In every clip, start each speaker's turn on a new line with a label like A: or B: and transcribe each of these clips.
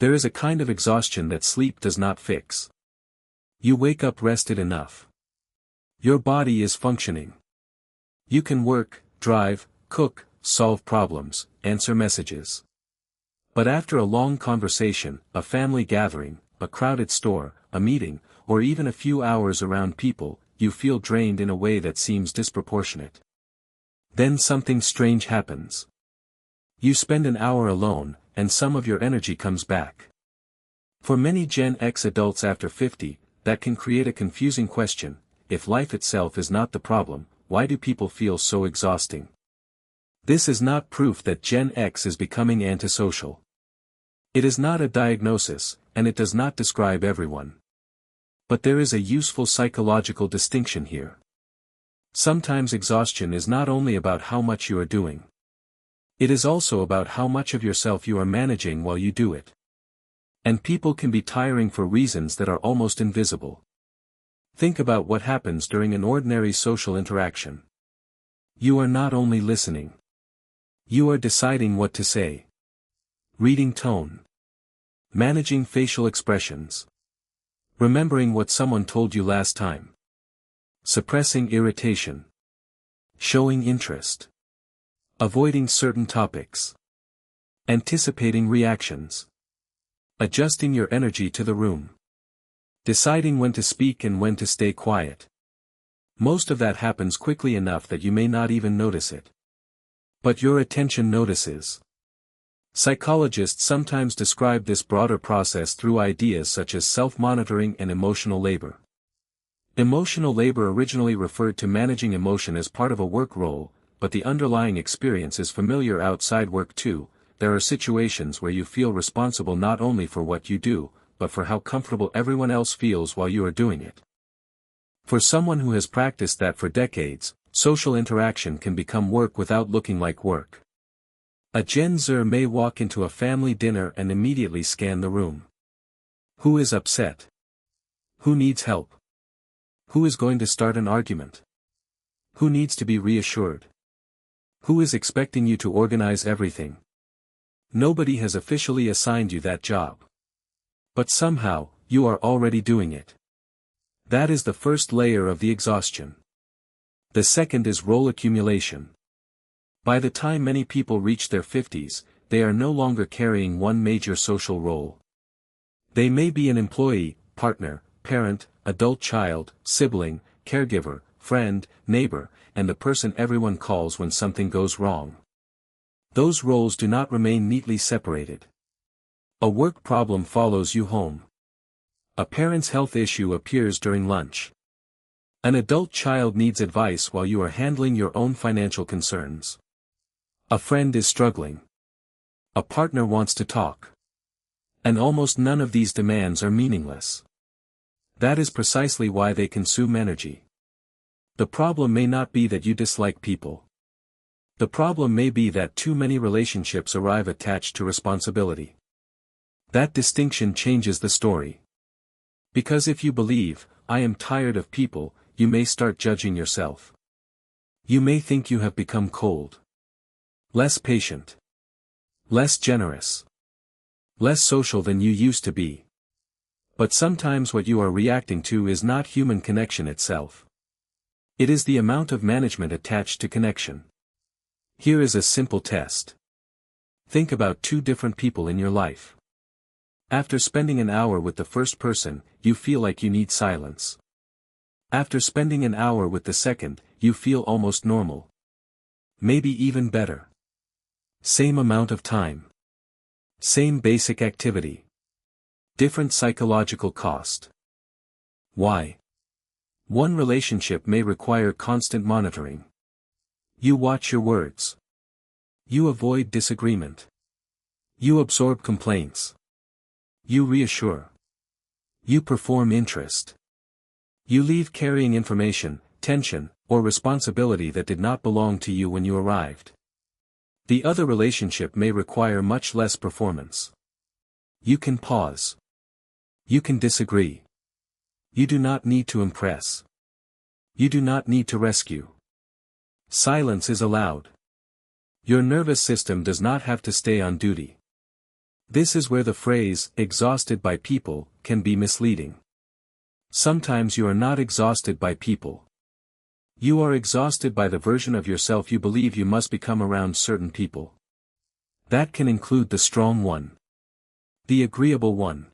A: There is a kind of exhaustion that sleep does not fix. You wake up rested enough. Your body is functioning. You can work, drive, cook, solve problems, answer messages. But after a long conversation, a family gathering, a crowded store, a meeting, or even a few hours around people, you feel drained in a way that seems disproportionate. Then something strange happens. You spend an hour alone, and some of your energy comes back. For many Gen X adults after 50, that can create a confusing question: if life itself is not the problem, why do people feel so exhausting? This is not proof that Gen X is becoming antisocial. It is not a diagnosis, and it does not describe everyone. But there is a useful psychological distinction here. Sometimes exhaustion is not only about how much you are doing. It is also about how much of yourself you are managing while you do it. And people can be tiring for reasons that are almost invisible. Think about what happens during an ordinary social interaction. You are not only listening. You are deciding what to say. Reading tone. Managing facial expressions. Remembering what someone told you last time. Suppressing irritation. Showing interest. Avoiding certain topics. Anticipating reactions. Adjusting your energy to the room. Deciding when to speak and when to stay quiet. Most of that happens quickly enough that you may not even notice it. But your attention notices. Psychologists sometimes describe this broader process through ideas such as self-monitoring and emotional labor. Emotional labor originally referred to managing emotion as part of a work role, but the underlying experience is familiar outside work too. There are situations where you feel responsible not only for what you do, but for how comfortable everyone else feels while you are doing it. For someone who has practiced that for decades, social interaction can become work without looking like work. A Gen Zer may walk into a family dinner and immediately scan the room. Who is upset? Who needs help? Who is going to start an argument? Who needs to be reassured? Who is expecting you to organize everything? Nobody has officially assigned you that job. But somehow, you are already doing it. That is the first layer of the exhaustion. The second is role accumulation. By the time many people reach their 50s, they are no longer carrying one major social role. They may be an employee, partner, parent, adult child, sibling, caregiver, friend, neighbor, and the person everyone calls when something goes wrong. Those roles do not remain neatly separated. A work problem follows you home. A parent's health issue appears during lunch. An adult child needs advice while you are handling your own financial concerns. A friend is struggling. A partner wants to talk. And almost none of these demands are meaningless. That is precisely why they consume energy. The problem may not be that you dislike people. The problem may be that too many relationships arrive attached to responsibility. That distinction changes the story. Because if you believe, "I am tired of people," you may start judging yourself. You may think you have become cold. Less patient. Less generous. Less social than you used to be. But sometimes what you are reacting to is not human connection itself. It is the amount of management attached to connection. Here is a simple test. Think about two different people in your life. After spending an hour with the first person, you feel like you need silence. After spending an hour with the second, you feel almost normal. Maybe even better. Same amount of time. Same basic activity. Different psychological cost. Why? One relationship may require constant monitoring. You watch your words. You avoid disagreement. You absorb complaints. You reassure. You perform interest. You leave carrying information, tension, or responsibility that did not belong to you when you arrived. The other relationship may require much less performance. You can pause. You can disagree. You do not need to impress. You do not need to rescue. Silence is allowed. Your nervous system does not have to stay on duty. This is where the phrase, exhausted by people, can be misleading. Sometimes you are not exhausted by people. You are exhausted by the version of yourself you believe you must become around certain people. That can include the strong one, the agreeable one,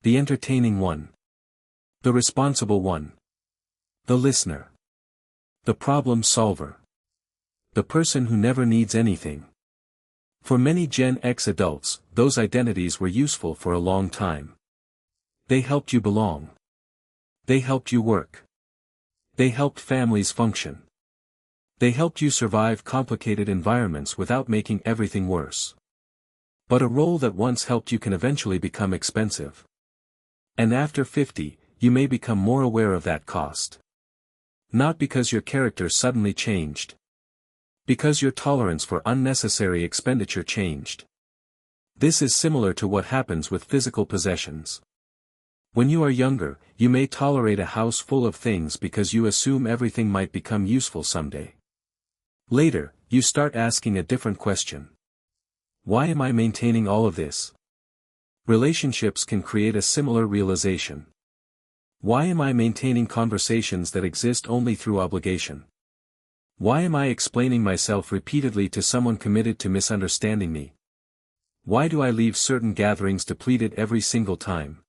A: the entertaining one, the responsible one, the listener, the problem solver, the person who never needs anything. For many Gen X adults, those identities were useful for a long time. They helped you belong. They helped you work. They helped families function. They helped you survive complicated environments without making everything worse. But a role that once helped you can eventually become expensive. And after 50, you may become more aware of that cost. Not because your character suddenly changed. Because your tolerance for unnecessary expenditure changed. This is similar to what happens with physical possessions. When you are younger, you may tolerate a house full of things because you assume everything might become useful someday. Later, you start asking a different question. Why am I maintaining all of this? Relationships can create a similar realization. Why am I maintaining conversations that exist only through obligation? Why am I explaining myself repeatedly to someone committed to misunderstanding me? Why do I leave certain gatherings depleted every single time?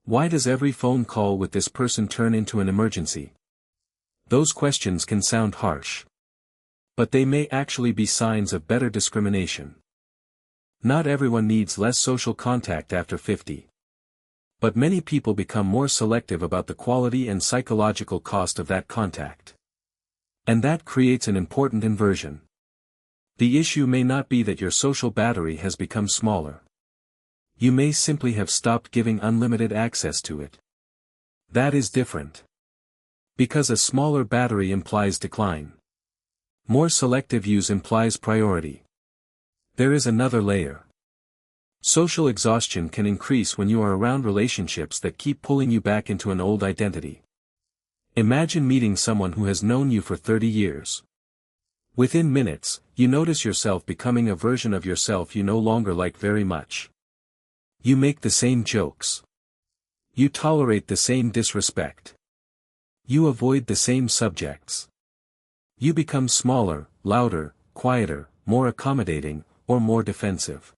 A: Why does every phone call with this person turn into an emergency? Those questions can sound harsh. But they may actually be signs of better discrimination. Not everyone needs less social contact after 50. But many people become more selective about the quality and psychological cost of that contact. And that creates an important inversion. The issue may not be that your social battery has become smaller. You may simply have stopped giving unlimited access to it. That is different. Because a smaller battery implies decline. More selective use implies priority. There is another layer. Social exhaustion can increase when you are around relationships that keep pulling you back into an old identity. Imagine meeting someone who has known you for 30 years. Within minutes, you notice yourself becoming a version of yourself you no longer like very much. You make the same jokes. You tolerate the same disrespect. You avoid the same subjects. You become smaller, louder, quieter, more accommodating, or more defensive.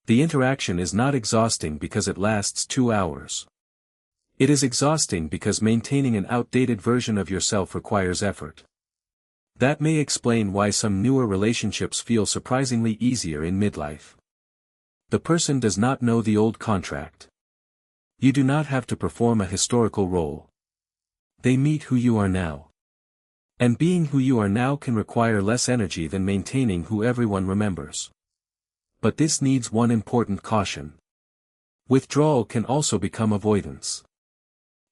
A: The interaction is not exhausting because it lasts 2 hours. It is exhausting because maintaining an outdated version of yourself requires effort. That may explain why some newer relationships feel surprisingly easier in midlife. The person does not know the old contract. You do not have to perform a historical role. They meet who you are now. And being who you are now can require less energy than maintaining who everyone remembers. But this needs one important caution. Withdrawal can also become avoidance.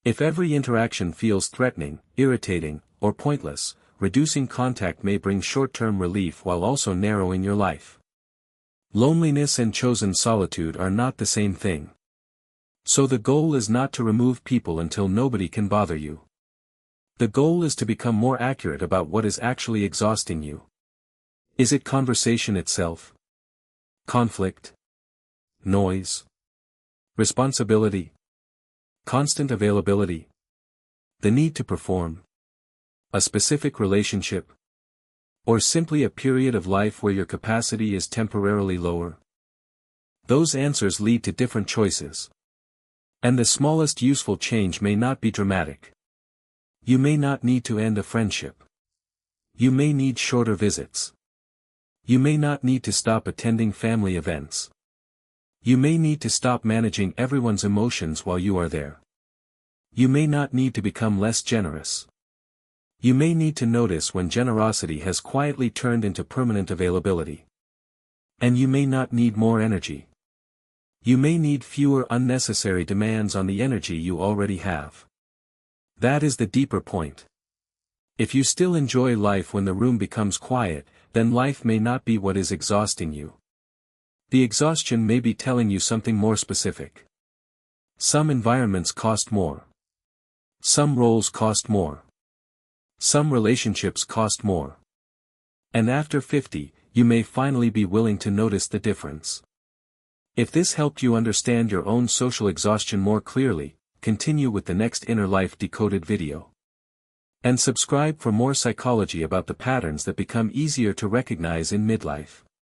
A: If every interaction feels threatening, irritating, or pointless, reducing contact may bring short-term relief while also narrowing your life. Loneliness and chosen solitude are not the same thing. So the goal is not to remove people until nobody can bother you. The goal is to become more accurate about what is actually exhausting you. Is it conversation itself? Conflict? Noise? Responsibility? Constant availability? The need to perform? A specific relationship? Or simply a period of life where your capacity is temporarily lower? Those answers lead to different choices. And the smallest useful change may not be dramatic. You may not need to end a friendship. You may need shorter visits. You may not need to stop attending family events. You may need to stop managing everyone's emotions while you are there. You may not need to become less generous. You may need to notice when generosity has quietly turned into permanent availability. And you may not need more energy. You may need fewer unnecessary demands on the energy you already have. That is the deeper point. If you still enjoy life when the room becomes quiet, then life may not be what is exhausting you. The exhaustion may be telling you something more specific. Some environments cost more. Some roles cost more. Some relationships cost more. And after 50, you may finally be willing to notice the difference. If this helped you understand your own social exhaustion more clearly, continue with the next Inner Life Decoded video. And subscribe for more psychology about the patterns that become easier to recognize in midlife.